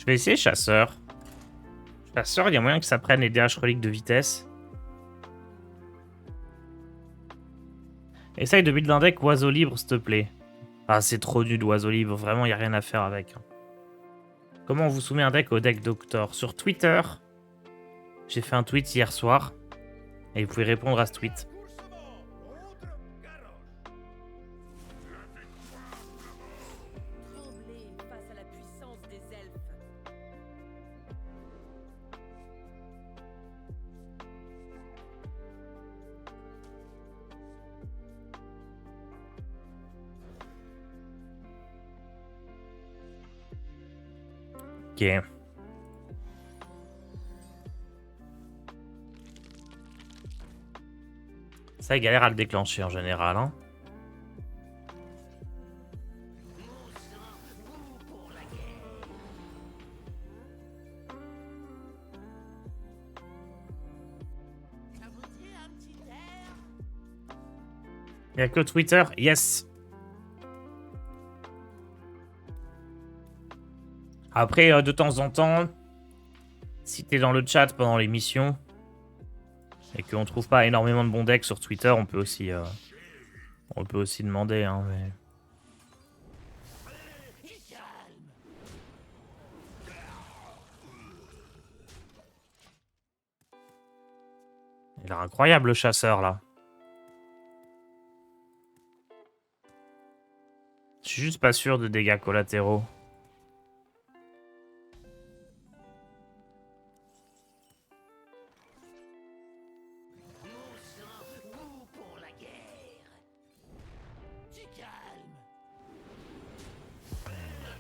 Je vais essayer chasseur. Chasseur, il y a moyen que ça prenne les DH reliques de vitesse. Essaye de build un deck oiseau libre, s'il te plaît. Ah, c'est trop nul, oiseau libre. Vraiment, il n'y a rien à faire avec. Comment on vous soumet un deck au deck Doctor? Sur Twitter, j'ai fait un tweet hier soir. Et vous pouvez répondre à ce tweet. Tremblez face à la puissance des elfes. Ok. Ça, il galère à le déclencher en général. Hein. Il n'y a que Twitter. Yes. Après, de temps en temps, si t'es dans le chat pendant l'émission et qu'on trouve pas énormément de bons decks sur Twitter, on peut aussi demander. Hein, mais... Il a incroyable le chasseur là. Je suis juste pas sûr de dégâts collatéraux.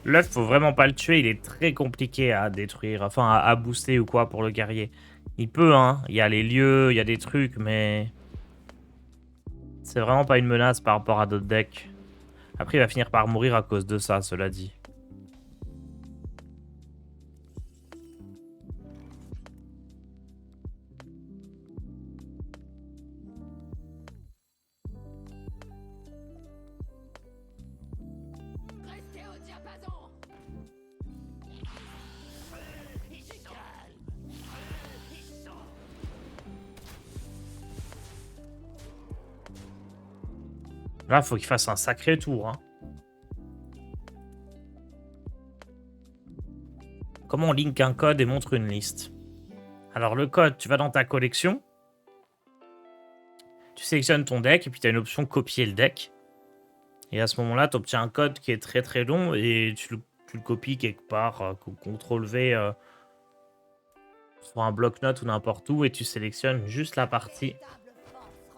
L'œuf, faut vraiment pas le tuer, il est très compliqué à détruire, enfin à booster ou quoi pour le guerrier. Il peut, hein, il y a les lieux, il y a des trucs, mais... C'est vraiment pas une menace par rapport à d'autres decks. Après, il va finir par mourir à cause de ça, cela dit. Restez au diapason. Là, faut qu'il fasse un sacré tour. Hein. Comment on link un code et montre une liste? Alors, le code, tu vas dans ta collection. Tu sélectionnes ton deck et puis tu as une option copier le deck. Et à ce moment-là, tu obtiens un code qui est très très long et tu le copies quelque part, CTRL-V sur un bloc-notes ou n'importe où et tu sélectionnes juste la partie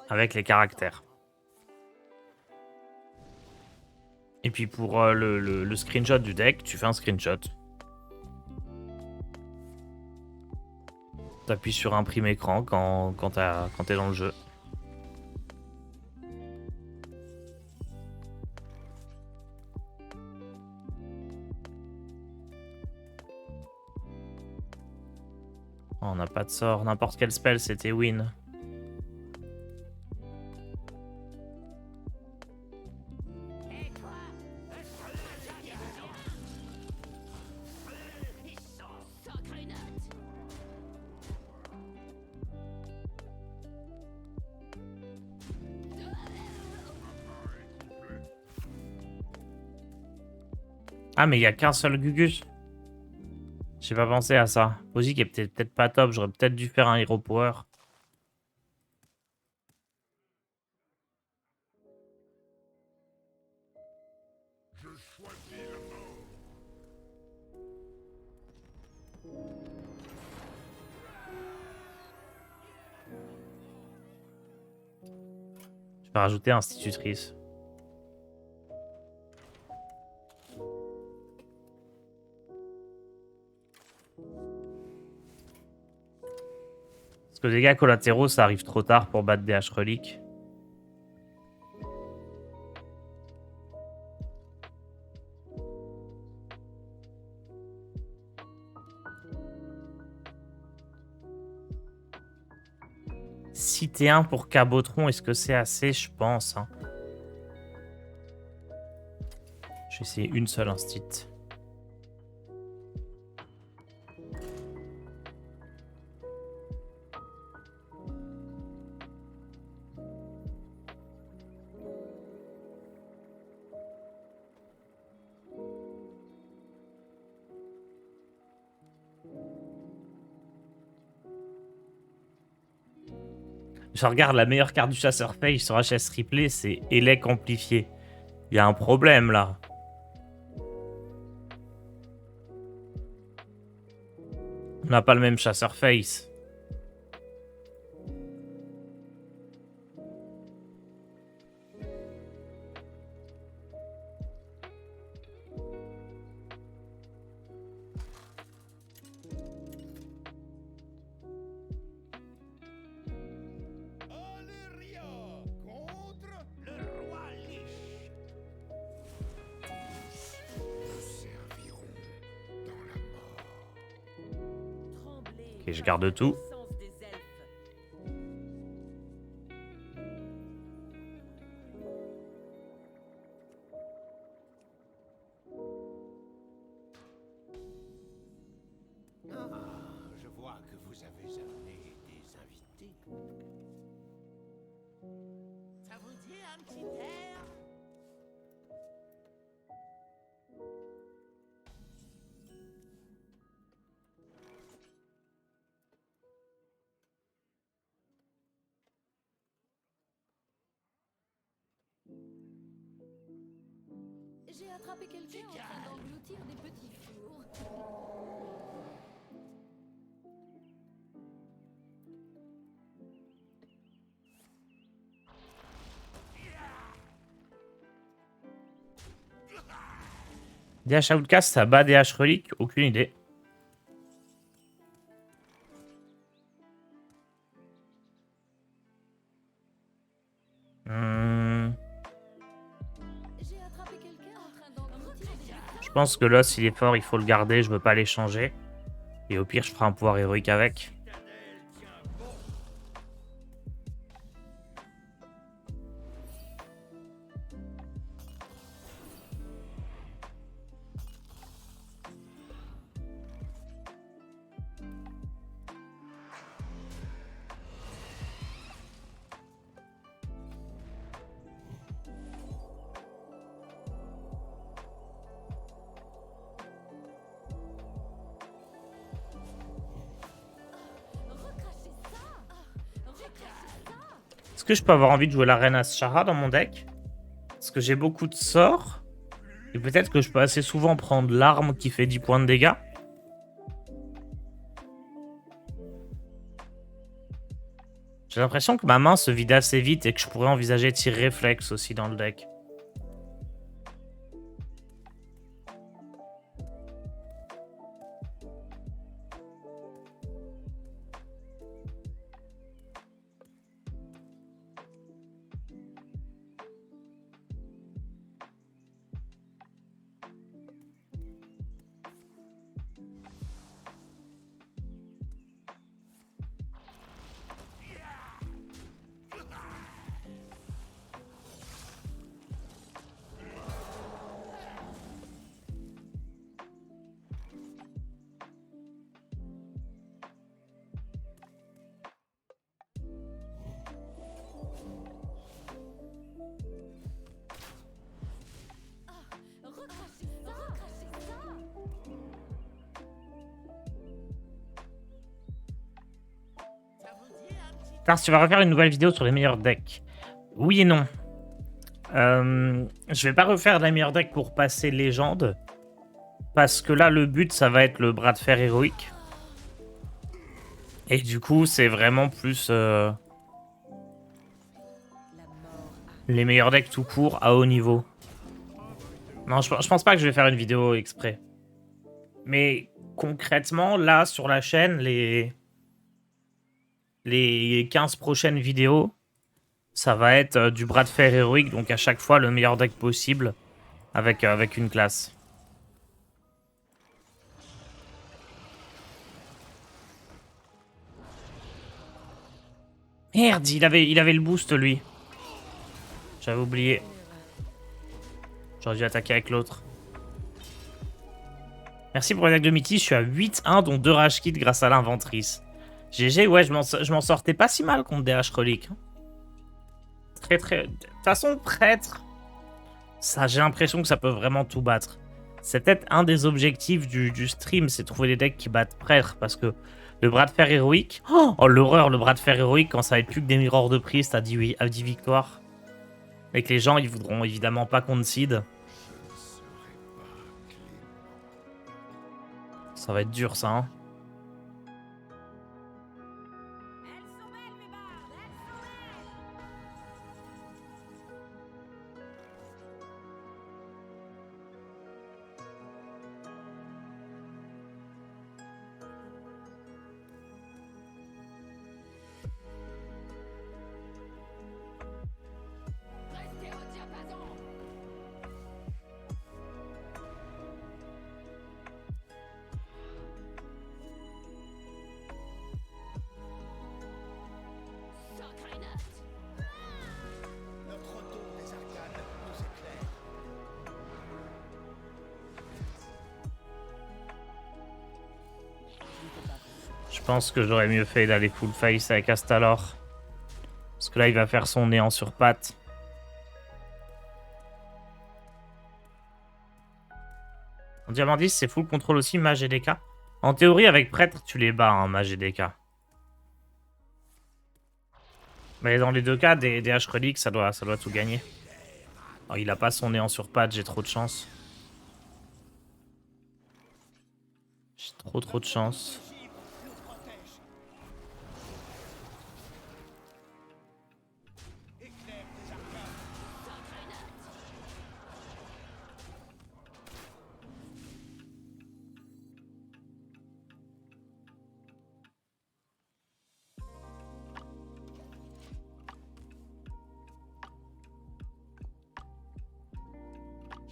avec les caractères. Et puis pour le screenshot du deck, tu fais un screenshot. Tu appuies sur imprime écran quand t'es dans le jeu. Oh, on n'a pas de sort. N'importe quel spell, c'était win. Ah, mais il n'y a qu'un seul Gugus. J'ai pas pensé à ça. Posic est peut-être pas top. J'aurais peut-être dû faire un Hero Power. Je vais rajouter institutrice. Parce que les dégâts collatéraux, ça arrive trop tard pour battre DH Relique. Si t'es un pour Cabotron, est-ce que c'est assez? Je pense. Hein. Je vais essayer une seule instit. Je regarde la meilleure carte du chasseur face sur HS Replay, c'est Elec amplifié. Il y a un problème là. On n'a pas le même chasseur face. Ok, je garde tout. Je vois que vous avez amené des invités. Ça vous dit un petit air? J'ai attrapé quelqu'un en train d'engloutir des petits fours. DH Outcast, ça bat DH Relic? Aucune idée. J'ai attrapé quelqu'un en train d'engloutir des Je pense que là, s'il est fort, il faut le garder. Je veux pas l'échanger. Et au pire, je ferai un pouvoir héroïque avec. Est-ce que je peux avoir envie de jouer la reine Ashara dans mon deck? Parce que j'ai beaucoup de sorts. Et peut-être que je peux assez souvent prendre l'arme qui fait 10 points de dégâts. J'ai l'impression que ma main se vide assez vite et que je pourrais envisager tir réflexe aussi dans le deck. Parce que tu vas refaire une nouvelle vidéo sur les meilleurs decks. Oui et non. Je vais pas refaire la meilleure deck pour passer légende. Parce que là, le but, ça va être le bras de fer héroïque. Et du coup, c'est vraiment plus les meilleurs decks tout court à haut niveau. Non, je pense pas que je vais faire une vidéo exprès. Mais concrètement, là, sur la chaîne, les 15 prochaines vidéos, ça va être du bras de fer héroïque, donc à chaque fois le meilleur deck possible avec une classe. Merde, il avait le boost lui. J'avais oublié. J'aurais dû attaquer avec l'autre. Merci pour le deck de Mythis, je suis à 8-1 dont 2 rage kits grâce à l'inventrice. GG, ouais, je m'en sortais pas si mal contre DH Relic. Très. De toute façon, prêtre, ça, j'ai l'impression que ça peut vraiment tout battre. C'est peut-être un des objectifs du stream, c'est trouver des decks qui battent prêtre. Parce que Le bras de fer héroïque. Oh, l'horreur, le bras de fer héroïque, quand ça va être plus que des mirrors de prise, t'as 10, à 10 victoires. Et que les gens, ils voudront évidemment pas concede. Ça va être dur, ça, hein. Restez au diapason. Sacré note. Notre retour des arcanes nous éclaire. Je pense que j'aurais mieux fait d'aller full face avec Astalor. Parce que là, il va faire son néant sur patte. En diamant 10, c'est full contrôle aussi, mage et DK. En théorie, avec prêtre, tu les bats, hein, mage et DK. Mais dans les deux cas, des H reliques, ça doit tout gagner. Oh, il a pas son néant sur patte, j'ai trop de chance. J'ai trop de chance. Nous protège. Éclair des arcanes.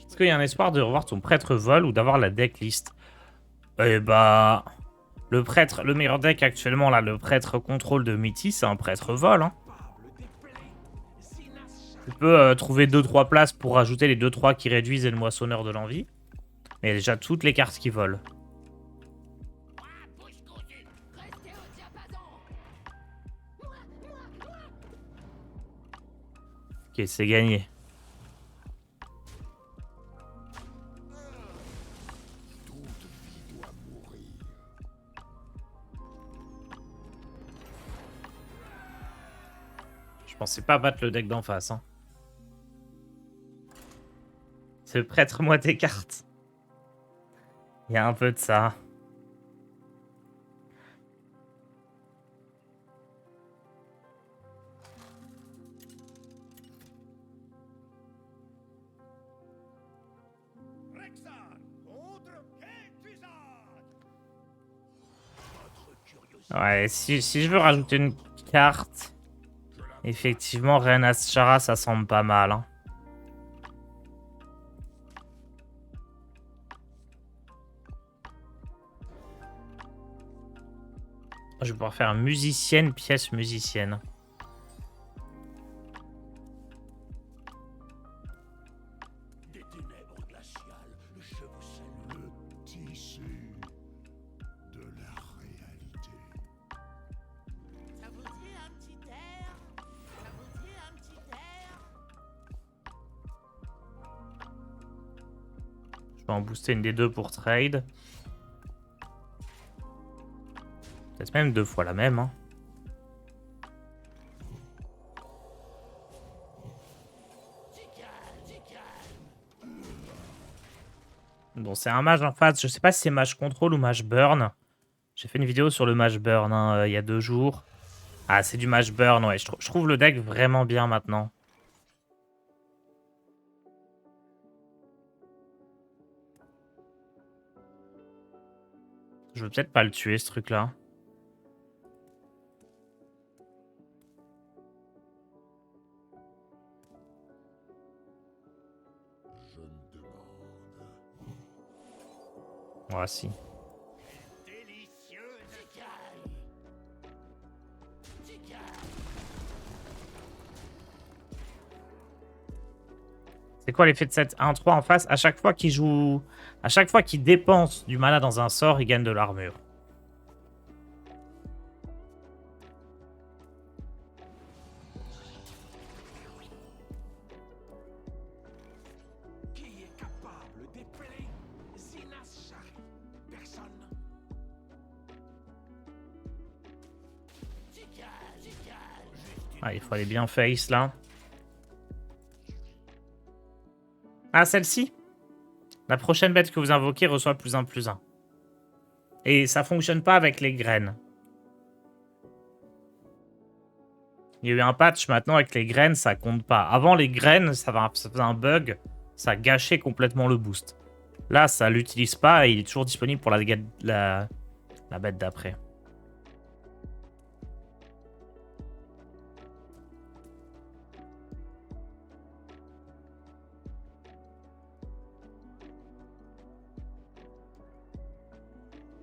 Est-ce qu'il y a un espoir de revoir ton prêtre vol ou d'avoir la decklist? Eh bah... Le prêtre, le meilleur deck actuellement, là, le prêtre contrôle de Mitty, c'est un prêtre vol, hein. Tu peux trouver 2-3 places pour rajouter les 2-3 qui réduisent et le moissonneur de l'envie. Mais il y a déjà toutes les cartes qui volent. Bouche cousue. Restez au diapason. Ok, c'est gagné. Je pensais pas battre le deck d'en face, hein. C'est prêtre-moi tes cartes. Il y a un peu de ça. Rexan contre Ketuzad. Votre curiosité. Ouais, si je veux rajouter une carte... Effectivement, Reine Ashara, ça semble pas mal, hein. Je vais pouvoir faire musicienne, pièce musicienne. Des ténèbres glaciales, je vous salue. Le tissu de la réalité. Ça vous dit un petit air? Ça vous dit un petit air? Je vais en booster une des deux pour trade. Peut-être même 2 fois la même, hein. Bon, c'est un mage en face. Je sais pas si c'est mage contrôle ou mage burn. J'ai fait une vidéo sur le mage burn, hein, il y a 2 jours. Ah, c'est du mage burn, ouais. Je trouve le deck vraiment bien maintenant. Je veux peut-être pas le tuer, ce truc-là. Je me demande. Ouais, si. Délicieuse C'est quoi l'effet de cette 1-3 en face? À chaque fois qu'il joue... À chaque fois qu'il dépense du mana dans un sort, il gagne de l'armure. qui est capable d'épeler Zinas Shari? Personne. Ah, il faut aller bien face là. Ah, celle-ci. La prochaine bête que vous invoquez reçoit +1/+1. Et ça fonctionne pas avec les graines. Il y a eu un patch maintenant avec les graines, ça compte pas. Avant les graines, ça faisait un bug, ça gâchait complètement le boost. Là, ça l'utilise pas et il est toujours disponible pour la bête d'après.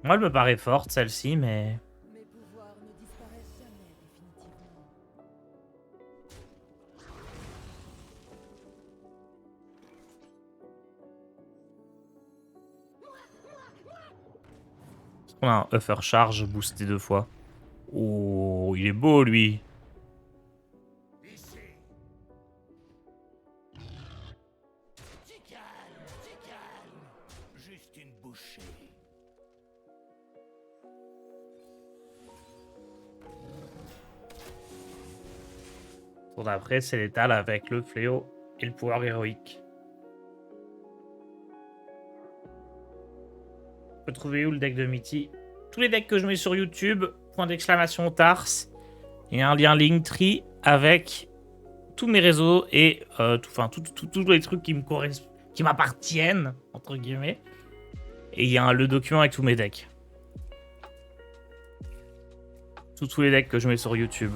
Moi, elle me paraît forte, celle-ci, mais... Mes pouvoirs ne disparaissent jamais définitivement. On a un Upper Charge boosté 2 fois. Oh, il est beau, lui. Ici. Tu calme, tu calme. Juste une bouchée. Tour d'après, c'est l'étal avec le fléau et le pouvoir héroïque. On peut trouver où le deck de Mitty? Tous les decks que je mets sur YouTube, !Tars, et un lien Linktree avec tous mes réseaux et tous les trucs qui me qui m'appartiennent, entre guillemets. Et il y a le document avec tous mes decks. Tous les decks que je mets sur YouTube.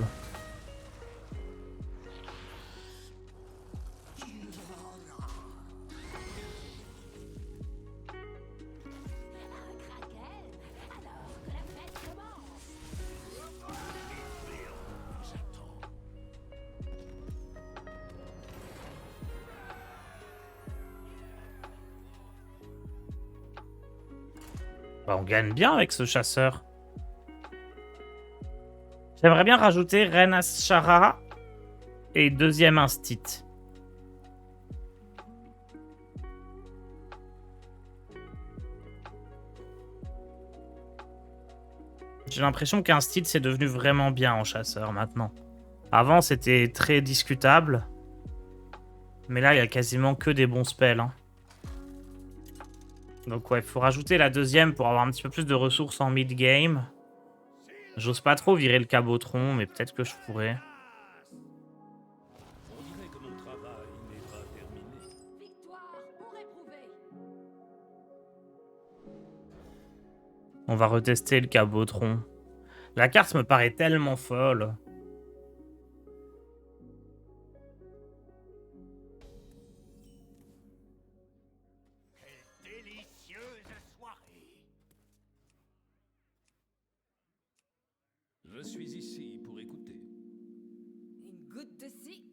Bah, on gagne bien avec ce chasseur. J'aimerais bien rajouter Reine Ashara et deuxième instit. J'ai l'impression qu'Instit c'est devenu vraiment bien en chasseur maintenant. Avant c'était très discutable. Mais là il y a quasiment que des bons spells. Hein. Donc ouais, il faut rajouter la deuxième pour avoir un petit peu plus de ressources en mid-game. J'ose pas trop virer le cabotron, mais peut-être que je pourrais. On dirait que mon travail n'est pas terminé. Victoire ou réprouvé. On va retester le cabotron. La carte me paraît tellement folle. Quelle délicieuse soirée. Je suis ici pour écouter. Une goutte de ci,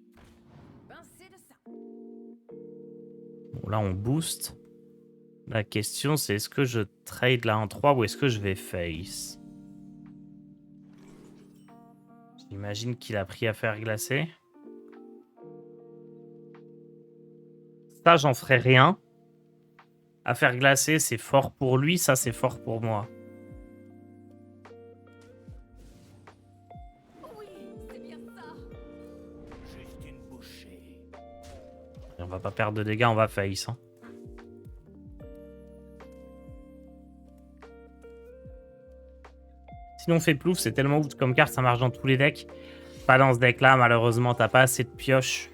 pincée de ça. Bon, là, on booste. La question, c'est est-ce que je trade la 1-3 ou est-ce que je vais face? J'imagine qu'il a pris à faire glacer. Ça, j'en ferai rien. À faire glacer, c'est fort pour lui. Ça, c'est fort pour moi. Oui, c'est bien ça. Juste une bouchée. Et on va pas perdre de dégâts, on va face. Hein. Sinon, on fait plouf, c'est tellement ouf comme carte, ça marche dans tous les decks. Pas dans ce deck-là, malheureusement, t'as pas assez de pioche.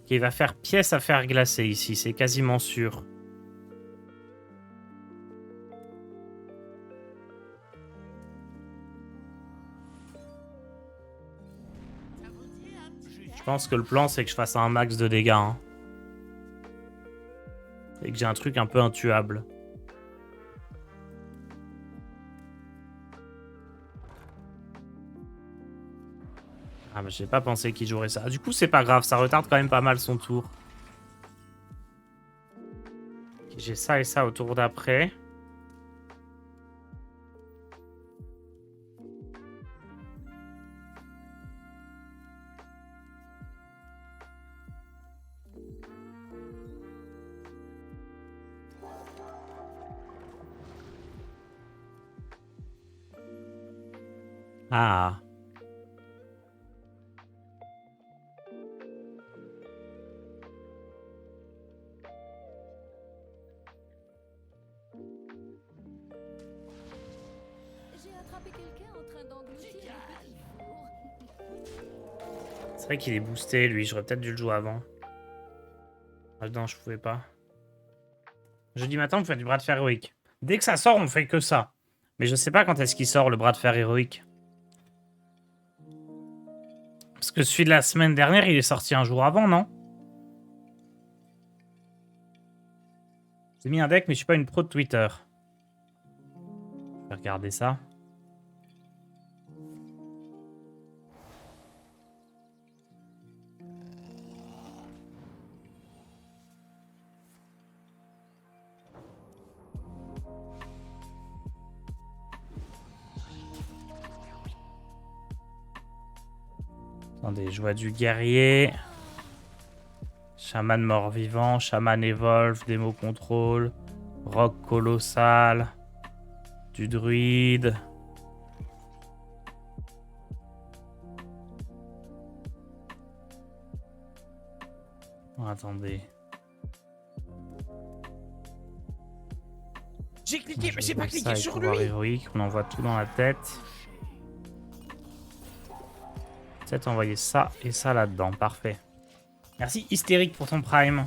Qui va faire pièce à faire glacer ici, c'est quasiment sûr. Ça vous dit un petit Je pense que le plan, c'est que je fasse un max de dégâts. Hein. Et que j'ai un truc un peu intuable. Ah, mais j'ai pas pensé qu'il jouerait ça. Du coup, c'est pas grave, ça retarde quand même pas mal son tour. J'ai ça et ça au tour d'après. Ah. attrapé quelqu'un en train d'engloutir des petits fours. C'est vrai qu'il est boosté, lui. J'aurais peut-être dû le jouer avant. Ah non, je pouvais pas. Jeudi matin, on fait du bras de fer héroïque. Dès que ça sort, on fait que ça. Mais je sais pas quand est-ce qu'il sort, le bras de fer héroïque. Parce que celui de la semaine dernière, il est sorti un jour avant, non? J'ai mis un deck, mais je suis pas une pro de Twitter. Je vais regarder ça. Attendez, je vois du guerrier. Chaman mort-vivant, chaman evolve, démo contrôle, rock colossal, du druide. Oh, attendez. J'ai cliqué, mais Je j'ai pas vois cliqué ça avec sur pouvoir lui. héroïque, on envoie tout dans la tête. Peut-être envoyer ça et ça là-dedans, parfait. Merci Hystérique pour ton prime.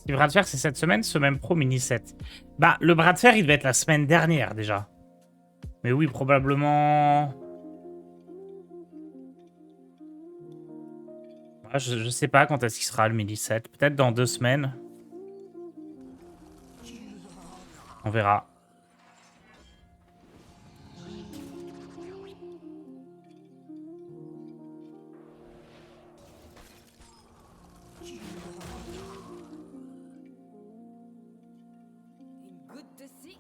Le bras de fer, c'est cette semaine, semaine pro mini 7. Bah, le bras de fer, il devait être la semaine dernière déjà. Mais oui, probablement. Ah, je sais pas quand est-ce qu'il sera le mini 7. Peut-être dans 2 semaines. On verra. Une goutte de ci,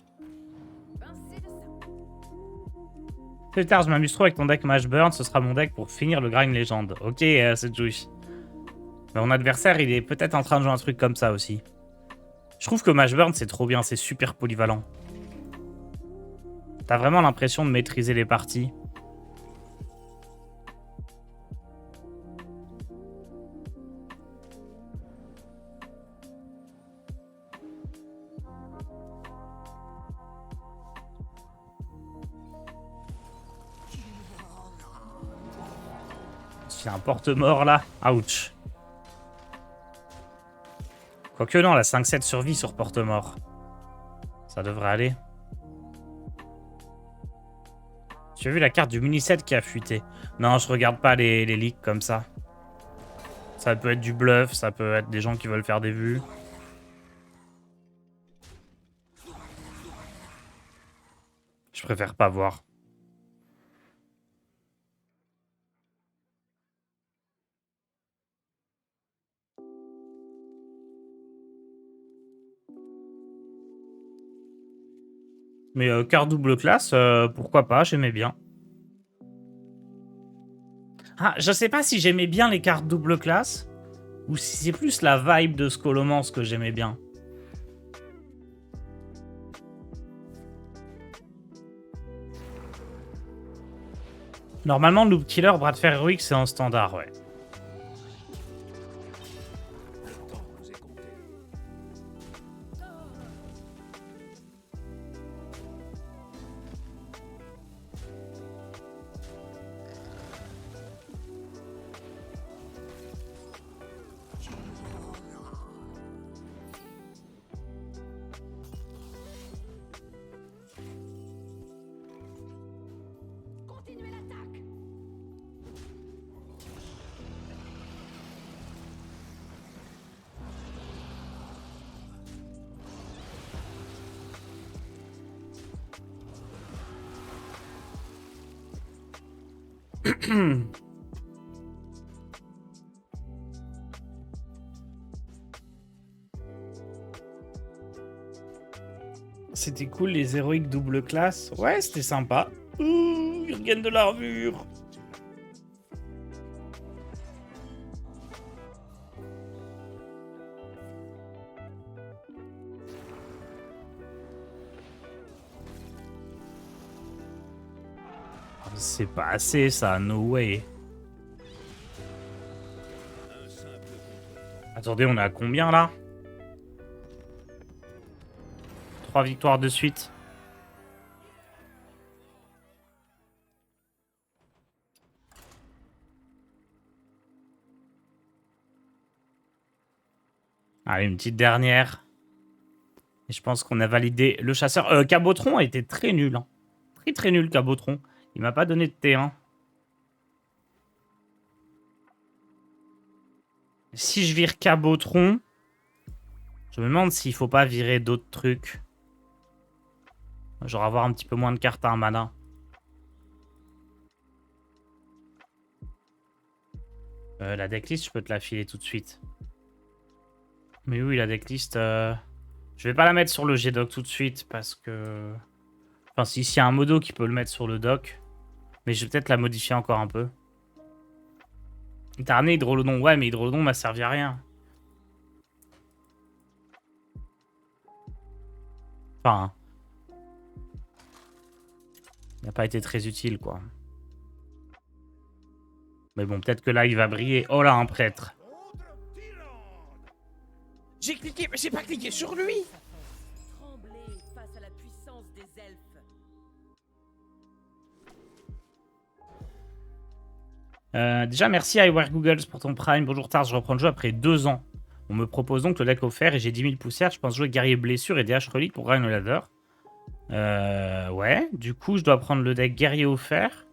pincée de ça. Plus tard, je m'amuse trop avec ton deck Mashburn. Ce sera mon deck pour finir le grind légende. Ok, c'est Juice. Mais mon adversaire, il est peut-être en train de jouer un truc comme ça aussi. Je trouve que Mashburn, c'est trop bien. C'est super polyvalent. T'as vraiment l'impression de maîtriser les parties. Il y a un porte-mort là. Ouch. Quoique non, la 5-7 survie sur porte-mort. Ça devrait aller. Tu as vu la carte du mini 7 qui a fuité? Non, je regarde pas les leaks comme ça. Ça peut être du bluff, ça peut être des gens qui veulent faire des vues. Je préfère pas voir. Mais carte double classe, pourquoi pas, j'aimais bien. Ah, je sais pas si j'aimais bien les cartes double classe, ou si c'est plus la vibe de Scholomance que j'aimais bien. Normalement, Loop Killer, bras de fer héroïque, c'est en standard, ouais. Le temps nous est compté. Continuez l'attaque. C'était cool, les héroïques double classe. Ouais, c'était sympa. Ouh, ils regagnent de l'armure. C'est pas assez, ça, no way. Un simple contretemps. Attendez, on est à combien, là? 3 victoires de suite. Allez, une petite dernière. Et je pense qu'on a validé le chasseur. Cabotron a été très nul. Hein. Très très nul, Cabotron. Il m'a pas donné de T1. Si je vire Cabotron, je me demande s'il faut pas virer d'autres trucs. Genre avoir un petit peu moins de cartes à un mana. La decklist, je peux te la filer tout de suite. Mais oui, la decklist... Je vais pas la mettre sur le G-Doc tout de suite parce que... Enfin, s'il y a un modo qui peut le mettre sur le doc. Mais je vais peut-être la modifier encore un peu. T'as ramené Hydrolodon. Ouais, mais Hydrolodon m'a servi à rien. Enfin... Il n'a pas été très utile, quoi. Mais bon, peut-être que là, il va briller. Oh là, un prêtre. J'ai cliqué, mais j'ai pas cliqué sur lui. Trembler face à la puissance des elfes. Déjà, merci à Iware Googles pour ton prime. Bonjour Tars, je reprends le jeu après 2 ans. On me propose donc le deck offert et j'ai 10 000 poussières. Je pense jouer guerrier blessure et DH relique pour Rhino Ladder. Ouais, du coup, je dois prendre le deck guerrier offert.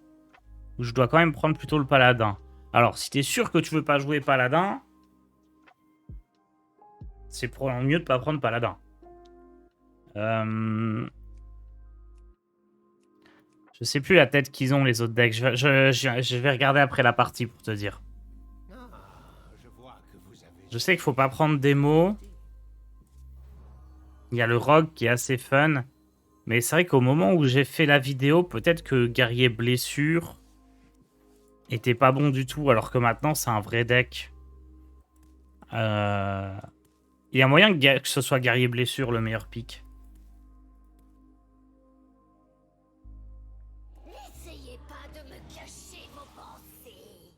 Ou je dois quand même prendre plutôt le paladin. Alors, si t'es sûr que tu veux pas jouer paladin, c'est probablement mieux de pas prendre paladin. Je sais plus la tête qu'ils ont, les autres decks. Je vais regarder après la partie pour te dire. Ah, je vois que vous avez... Je sais qu'il faut pas prendre des mots. Il y a le rogue qui est assez fun. Mais c'est vrai qu'au moment où j'ai fait la vidéo, peut-être que guerrier blessure était pas bon du tout. Alors que maintenant, c'est un vrai deck. Il y a moyen que ce soit guerrier blessure le meilleur pick. N'essayez pas de me cacher vos pensées.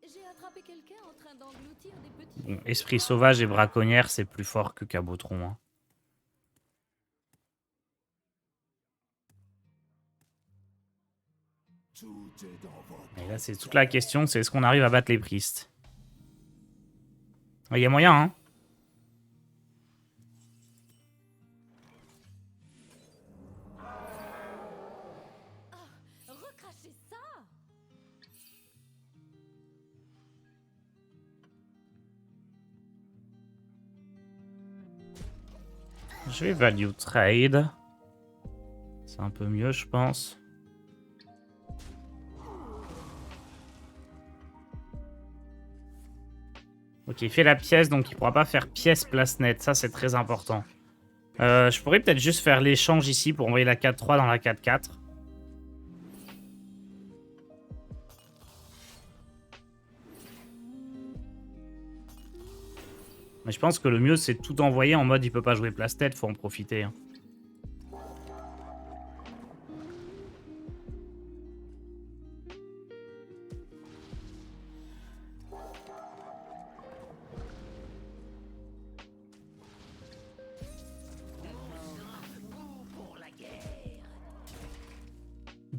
J'ai attrapé quelqu'un en train d'engloutir des petits... Bon, esprit sauvage et braconnière, c'est plus fort que Cabotron. Hein. Tout est dans votre... Et là, c'est toute la question, c'est est-ce qu'on arrive à battre les Priest. Il y a moyen, hein. Recrachez ça! Je vais value trade. C'est un peu mieux, je pense. Ok, il fait la pièce, donc il pourra pas faire pièce place nette. Ça, c'est très important. Je pourrais peut-être juste faire l'échange ici pour envoyer la 4-3 dans la 4-4. Mais je pense que le mieux, c'est tout envoyer en mode il peut pas jouer place tête, faut en profiter. Hein.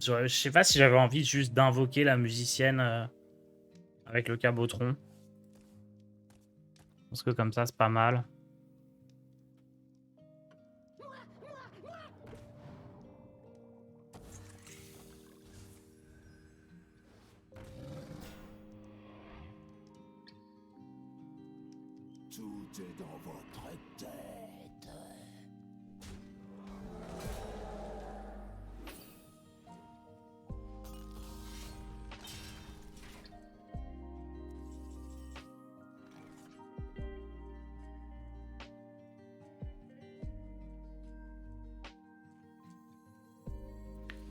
Je sais pas si j'avais envie juste d'invoquer la musicienne avec le cabotron. Je pense que comme ça, c'est pas mal. Tout est dans votre tête.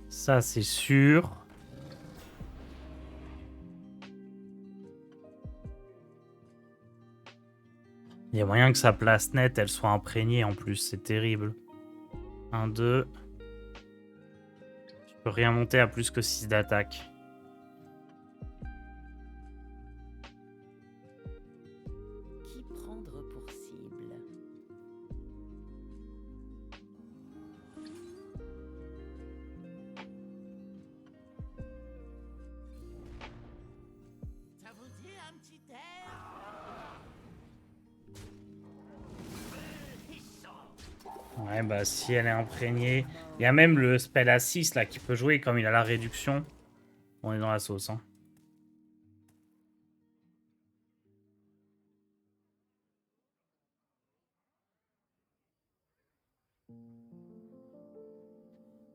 Ça, c'est sûr. Il y a moyen que sa place nette, elle soit imprégnée en plus. C'est terrible. 1, 2. Je peux rien monter à plus que 6 d'attaque. Ouais, bah si elle est imprégnée. Il y a même le spell à 6 là qui peut jouer comme il a la réduction. On est dans la sauce, hein.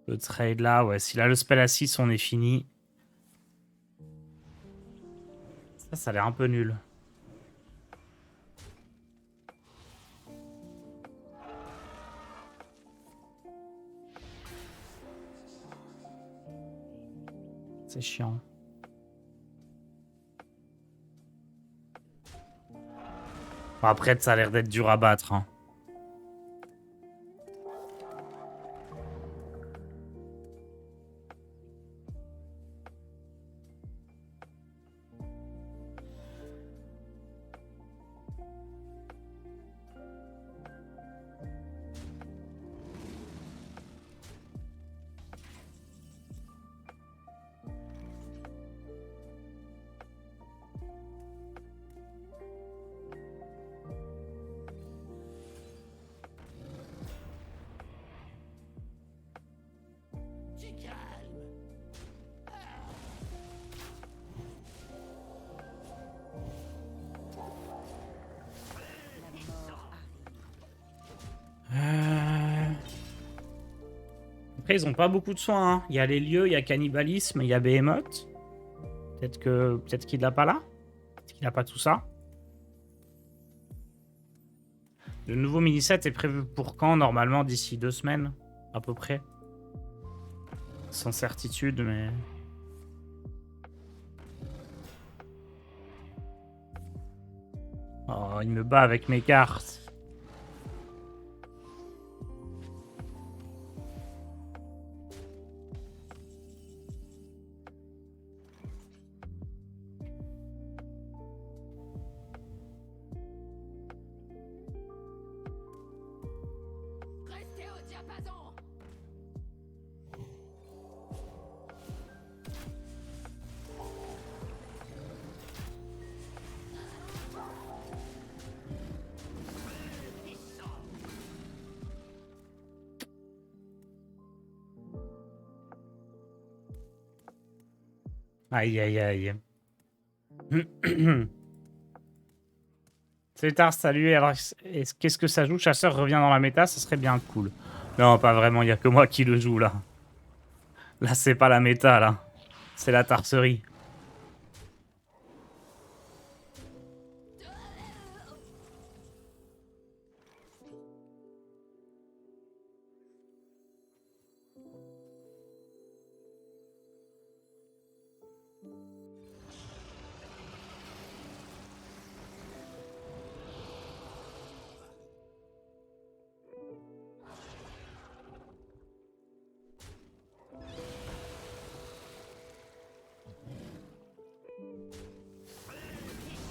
Le trade là, ouais, s'il a le spell à 6, on est fini. Ça a l'air un peu nul. C'est chiant. Bon, après, ça a l'air d'être dur à battre, hein. Du calme. Après, ils ont pas beaucoup de soins, hein. Il y a les lieux, il y a cannibalisme, il y a Behemoth. Peut-être qu'il l'a pas là. Peut-être qu'il a pas tout ça. Le nouveau mini-set est prévu pour quand? Normalement d'ici 2 semaines, à peu près. Sans certitude, mais... Oh, il me bat avec mes cartes. Restez au diapason. Aïe, aïe, aïe. C'est tard, salut. Alors, qu'est-ce que ça joue? Chasseur revient dans la méta, ça serait bien cool. Non, pas vraiment, il n'y a que moi qui le joue, là. Là, c'est pas la méta, là. C'est la tarserie.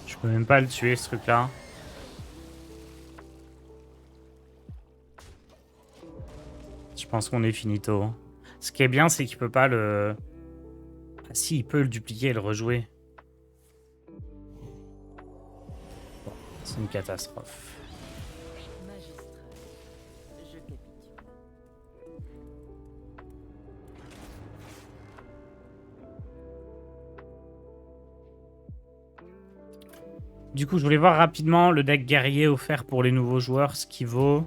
Je peux même pas le tuer, ce truc-là. Je pense qu'on est finito. Ce qui est bien, c'est qu'il peut pas le... Ah si, il peut le dupliquer et le rejouer. Bon, c'est une catastrophe. Magistral, je capitule. Du coup, je voulais voir rapidement le deck guerrier offert pour les nouveaux joueurs, ce qui vaut...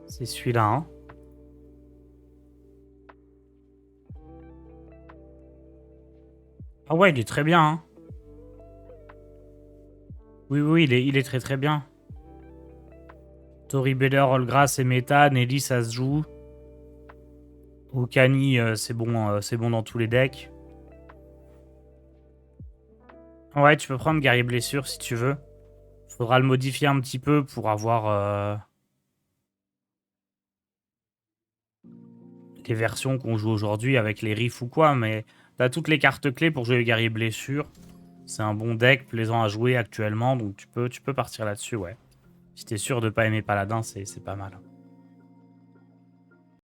C'est celui-là, hein. Ah ouais, il est très bien, hein. Oui, oui, il est très très bien. Tori Bader, Olgrass et Meta, Nelly, ça se joue. Okani, c'est bon dans tous les decks. Ouais, tu peux prendre guerrier blessure si tu veux. Faudra le modifier un petit peu pour avoir les versions qu'on joue aujourd'hui avec les riffs ou quoi, mais t'as toutes les cartes clés pour jouer le guerrier blessure. C'est un bon deck, plaisant à jouer actuellement, donc tu peux partir là-dessus, ouais. Si t'es sûr de pas aimer Paladin, c'est pas mal.